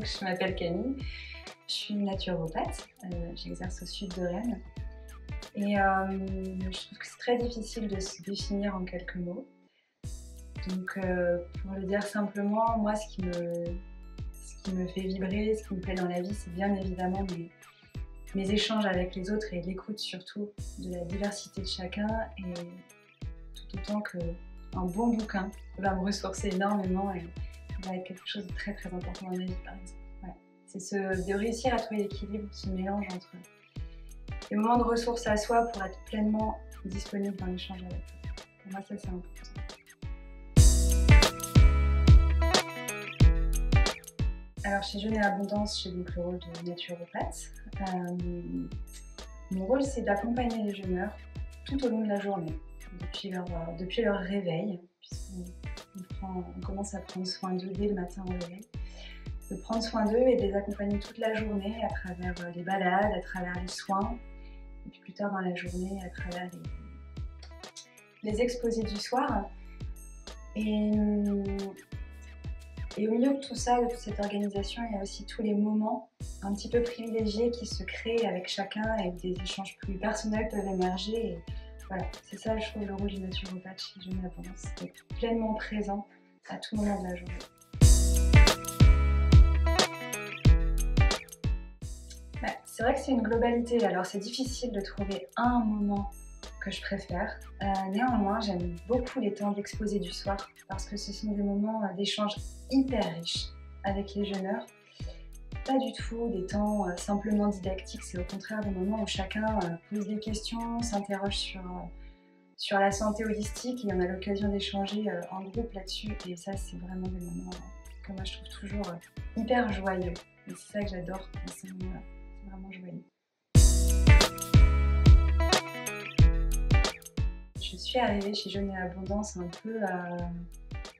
Donc, je m'appelle Camille, je suis naturopathe, j'exerce au sud de Rennes. Et je trouve que c'est très difficile de se définir en quelques mots. Donc, pour le dire simplement, moi, ce qui me fait vibrer, ce qui me plaît dans la vie, c'est bien évidemment mes échanges avec les autres et l'écoute surtout de la diversité de chacun, et tout autant qu'un bon bouquin va me ressourcer énormément et va être quelque chose de très très important dans ma vie, par exemple. Ouais. C'est de réussir à trouver l'équilibre, ce mélange entre les moments de ressources à soi pour être pleinement disponible dans l'échange avec eux. Pour moi, ça c'est important. Alors chez Jeûne et Abondance, j'ai donc le rôle de naturopathe. Mon rôle, c'est d'accompagner les jeûneurs tout au long de la journée, depuis leur réveil, puisqu'on commence à prendre soin d'eux dès le matin au réveil, de prendre soin d'eux et de les accompagner toute la journée à travers les balades, à travers les soins, et puis plus tard dans la journée à travers les exposés du soir. Et au milieu de tout ça, de toute cette organisation, il y a aussi tous les moments un petit peu privilégiés qui se créent avec chacun et où des échanges plus personnels peuvent émerger. Et voilà, c'est ça, je trouve, le rôle du naturopathe chez Jeûne et Abondance, c'est d'être pleinement présent à tout moment de la journée. C'est vrai que c'est une globalité, alors c'est difficile de trouver un moment que je préfère. Néanmoins, j'aime beaucoup les temps d'exposé du soir parce que ce sont des moments d'échange hyper riches avec les jeûneurs. Pas du tout des temps simplement didactiques, c'est au contraire des moments où chacun pose des questions, s'interroge sur la santé holistique, et on a l'occasion d'échanger en groupe là-dessus, et ça c'est vraiment des moments que moi je trouve toujours hyper joyeux, et c'est ça que j'adore dans ces moments-là, c'est vraiment joyeux. Je suis arrivée chez Jeûne et Abondance un peu,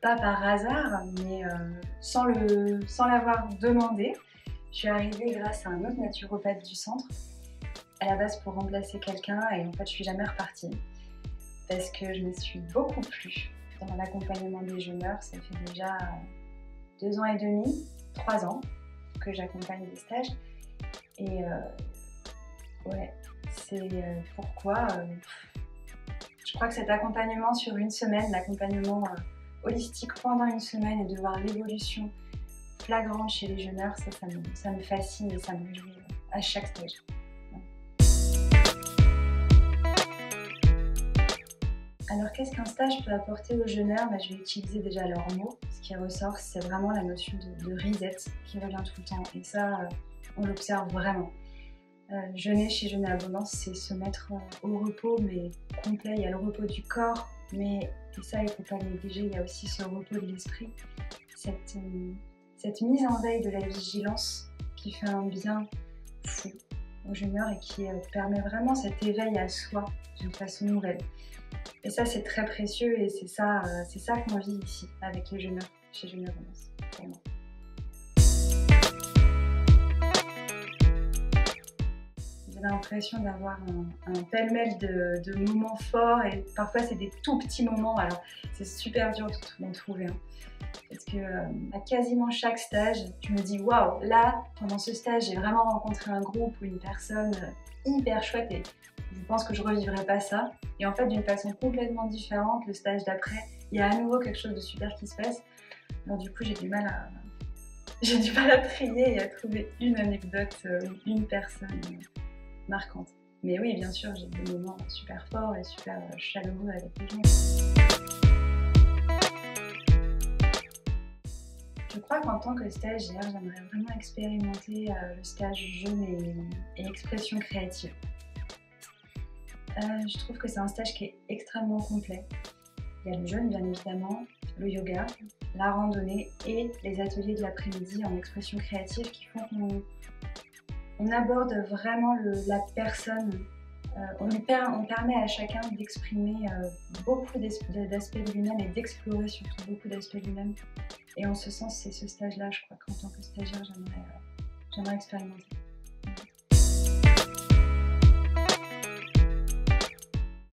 pas par hasard, mais sans l'avoir demandé. Je suis arrivée grâce à un autre naturopathe du centre, à la base pour remplacer quelqu'un, et en fait je suis jamais repartie. Parce que je me suis beaucoup plu dans l'accompagnement des jeûneurs. Ça fait déjà 2 ans et demi, 3 ans que j'accompagne des stages. Et ouais, c'est pourquoi je crois que cet accompagnement sur une semaine, l'accompagnement holistique pendant une semaine, et de voir l'évolution flagrante chez les jeûneurs, ça me fascine et ça me réjouit à chaque stage. Alors qu'est-ce qu'un stage peut apporter aux jeûneurs? Je vais utiliser déjà leurs mots. Ce qui ressort, c'est vraiment la notion de reset qui revient tout le temps, et ça, on l'observe vraiment. Jeûner chez Jeûne et Abondance, c'est se mettre au repos, mais complet. Il y a le repos du corps, mais, et ça il ne faut pas le négliger, il y a aussi ce repos de l'esprit, cette mise en veille de la vigilance qui fait un bien fou aux jeûneurs et qui permet vraiment cet éveil à soi d'une façon nouvelle. Et ça, c'est très précieux, et c'est ça qu'on vit ici avec les jeûneurs chez Jeûne et Abondance, pour moi. J'ai l'impression d'avoir un pêle-mêle de moments forts, et parfois c'est des tout petits moments, alors c'est super dur d'en trouver. Parce que à quasiment chaque stage, je me dis waouh, là, pendant ce stage, j'ai vraiment rencontré un groupe ou une personne hyper chouette, et je pense que je ne revivrai pas ça. Et en fait, d'une façon complètement différente, le stage d'après, il y a à nouveau quelque chose de super qui se passe. Alors du coup, j'ai du mal à trier et à trouver une anecdote ou une personne marquante. Mais oui, bien sûr, j'ai des moments super forts et super chaleureux avec les gens. Je crois qu'en tant que stagiaire, j'aimerais vraiment expérimenter le stage jeûne et expression créative. Je trouve que c'est un stage qui est extrêmement complet. Il y a le jeûne, bien évidemment, le yoga, la randonnée et les ateliers de l'après-midi en expression créative qui font qu'on aborde vraiment la personne. On permet à chacun d'exprimer beaucoup d'aspects de lui-même et d'explorer surtout beaucoup d'aspects de lui-même. Et en ce sens, c'est ce stage-là, je crois qu'en tant que stagiaire, j'aimerais expérimenter.